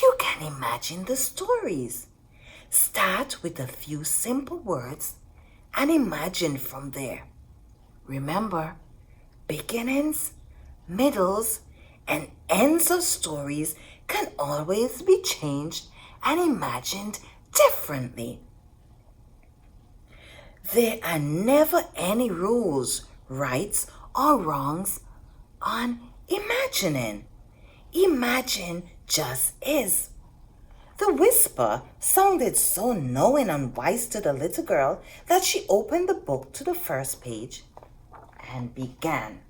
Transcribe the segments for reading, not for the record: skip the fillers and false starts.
You can imagine the stories. Start with a few simple words and imagine from there. Remember, beginnings, middles, and ends of stories can always be changed and imagined differently. There are never any rules, rights, or wrongs on imagining. Imagine just is. The whisper sounded so knowing and wise to the little girl that she opened the book to the first page and began.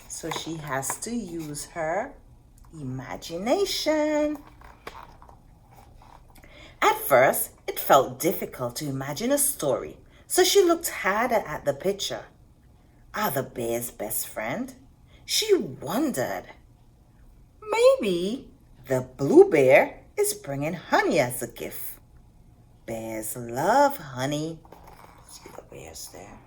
So she has to use her imagination. At first, it felt difficult to imagine a story, so she looked harder at the picture. Are the bear's best friend? She wondered. Maybe the blue bear is bringing honey as a gift. Bears love honey. See the bears there.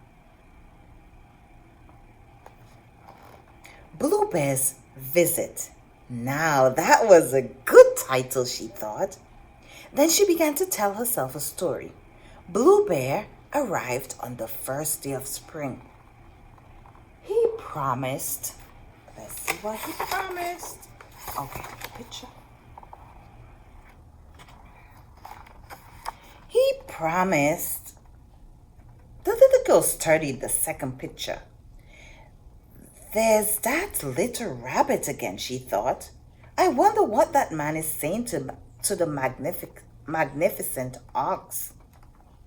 Blue Bear's Visit. Now that was a good title, she thought. Then she began to tell herself a story. Blue Bear arrived on the first day of spring. He promised. Let's see what he promised. Okay, picture. He promised. The little girl studied the second picture. There's that little rabbit again, she thought. I wonder what that man is saying to the magnificent ox.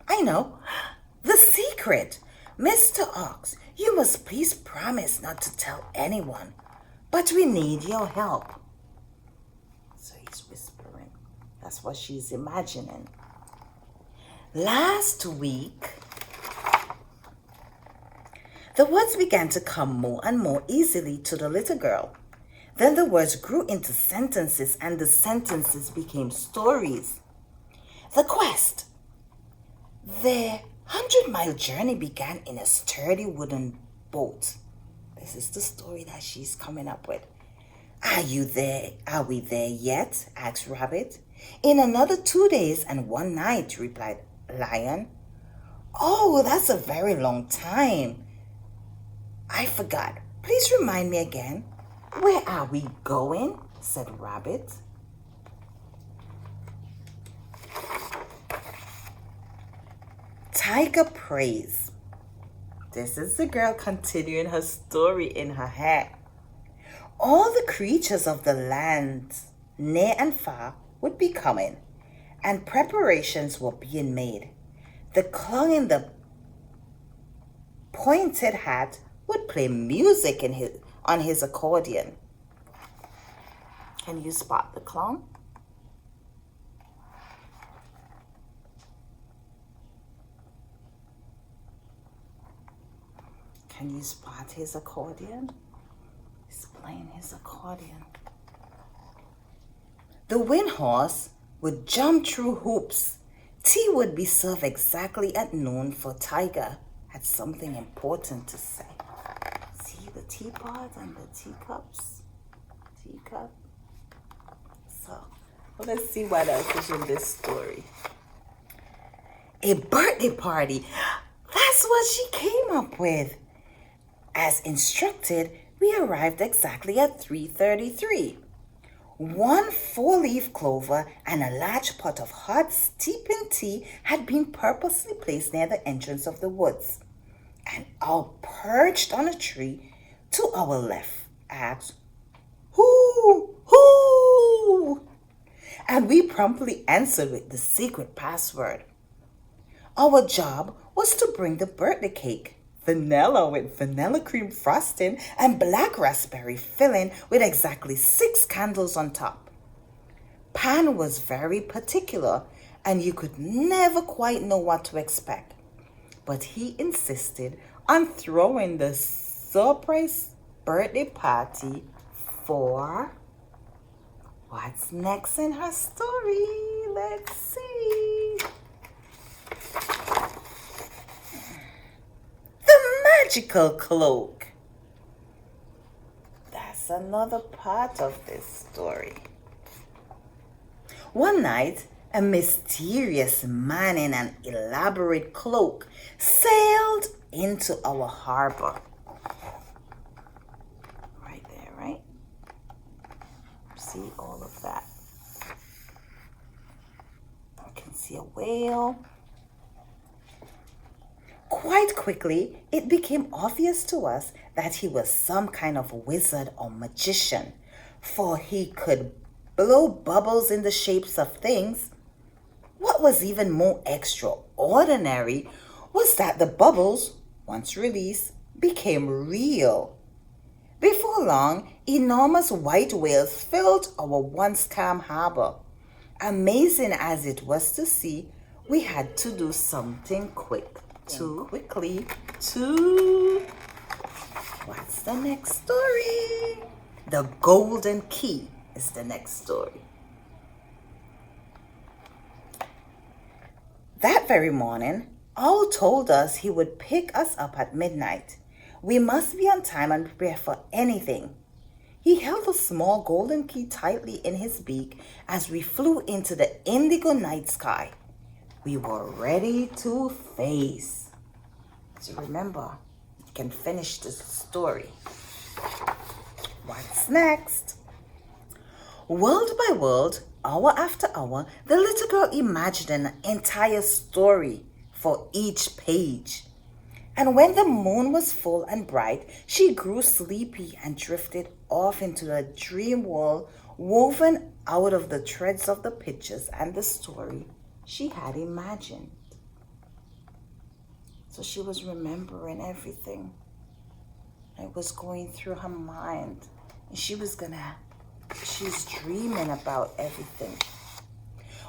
I know. The secret. Mr. Ox, you must please promise not to tell anyone, but we need your help. So he's whispering. That's what she's imagining. Last week, the words began to come more and more easily to the little girl. Then the words grew into sentences, and the sentences became stories. The quest. Their 100-mile journey began in a sturdy wooden boat. This is the story that she's coming up with. Are you there? Are we there yet? Asked Rabbit. In another 2 days and 1 night, replied Lion. Oh, that's a very long time. I forgot. Please remind me again. Where are we going? Said Rabbit. Tiger prays. This is the girl continuing her story in her head. All the creatures of the land, near and far, would be coming, and preparations were being made. The clown in the pointed hat would play music on his accordion. Can you spot the clown? Can you spot his accordion? He's playing his accordion. The wind horse would jump through hoops. Tea would be served exactly at noon, for Tiger had something important to say. See the teapot and the teacups? Teacup. So, let's see what else is in this story. A birthday party. That's what she came up with. As instructed, we arrived exactly at 3:33. 1 4-leaf clover and a large pot of hot steeping tea had been purposely placed near the entrance of the woods. An owl perched on a tree to our left asked, "Who? Who?" And we promptly answered with the secret password. Our job was to bring the birthday cake, vanilla with vanilla cream frosting and black raspberry filling with exactly 6 candles on top. Pan was very particular, and you could never quite know what to expect. But he insisted on throwing the surprise birthday party for... What's next in her story? Let's see. The Magical Cloak. That's That's another part of this story. One night, a mysterious man in an elaborate cloak sailed into our harbor. Right there, right? See all of that. You can see a whale. Quite quickly, it became obvious to us that he was some kind of wizard or magician, for he could blow bubbles in the shapes of things. What was even more extraordinary was that the bubbles, once released, became real. Before long, enormous white whales filled our once calm harbor. Amazing as it was to see, we had to do something quickly to... What's the next story? The Golden Key is the next story. That very morning, Owl told us he would pick us up at midnight. We must be on time and prepare for anything. He held a small golden key tightly in his beak as we flew into the indigo night sky. We were ready to face. So remember, you can finish the story. What's next? World by world, hour after hour, the little girl imagined an entire story for each page. And when the moon was full and bright, she grew sleepy and drifted off into a dream world woven out of the threads of the pictures and the story she had imagined. So she was remembering everything. It was going through her mind. And she's dreaming about everything.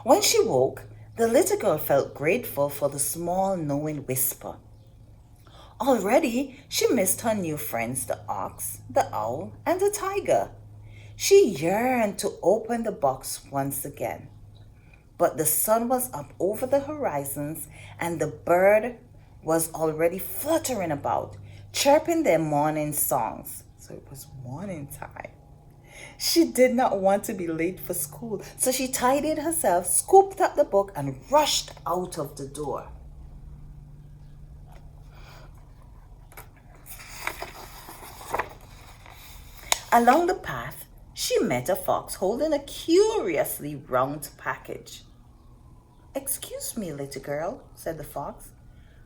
When she woke, the little girl felt grateful for the small knowing whisper. Already, she missed her new friends, the ox, the owl, and the tiger. She yearned to open the box once again. But the sun was up over the horizons, and the bird was already fluttering about, chirping their morning songs. So it was morning time. She did not want to be late for school, so she tidied herself, scooped up the book, and rushed out of the door. Along the path, she met a fox holding a curiously round package. "Excuse me, little girl," said the fox.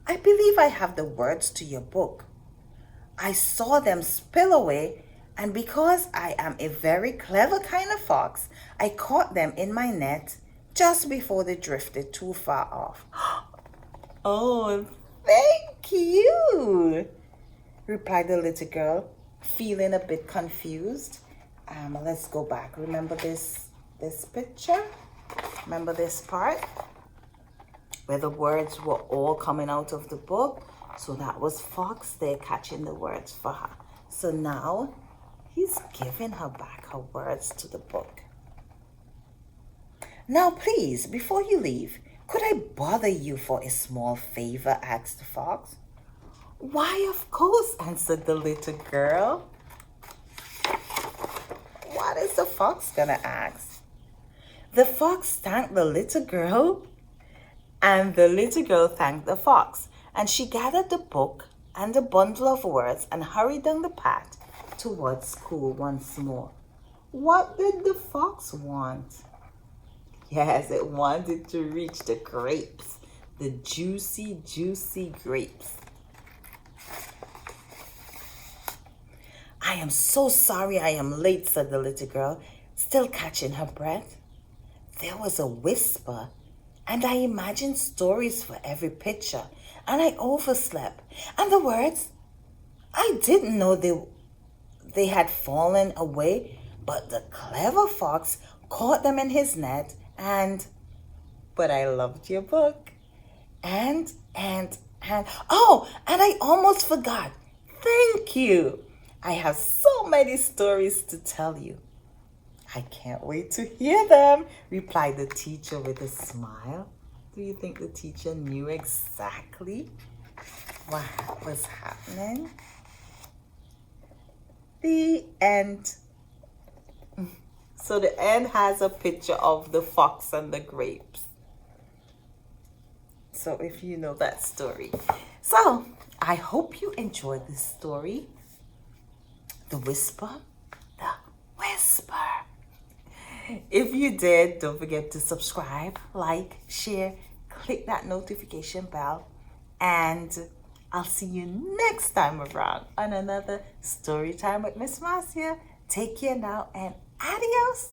"I believe I have the words to your book. I saw them spill away, and because I am a very clever kind of fox, I caught them in my net just before they drifted too far off." "Oh, thank you," replied the little girl, feeling a bit confused. Let's go back. Remember this picture? Remember this part? Where the words were all coming out of the book. So that was Fox there catching the words for her. So now he's giving her back her words to the book. "Now please, before you leave, could I bother you for a small favor?" asked the fox. "Why, of course," answered the little girl. What is the fox gonna ask? The fox thanked the little girl, and the little girl thanked the fox, and she gathered the book and a bundle of words and hurried down the path towards school once more. What did the fox want? Yes, it wanted to reach the grapes, the juicy, juicy grapes. "I am so sorry I am late," said the little girl, still catching her breath. There was a whisper, and I imagined stories for every picture, and I overslept. And the words, I didn't know they had fallen away, but the clever fox caught them in his net, but I loved your book. And I almost forgot. Thank you. I have so many stories to tell you. I can't wait to hear them, replied the teacher with a smile. Do you think the teacher knew exactly what was happening? The end. So the end has a picture of the fox and the grapes. So if you know that story. So I hope you enjoyed this story. The Whisper. The Whisper. If you did, don't forget to subscribe, like, share, click that notification bell, and I'll see you next time around on another story time with Miss Marcia. Take care now and adios.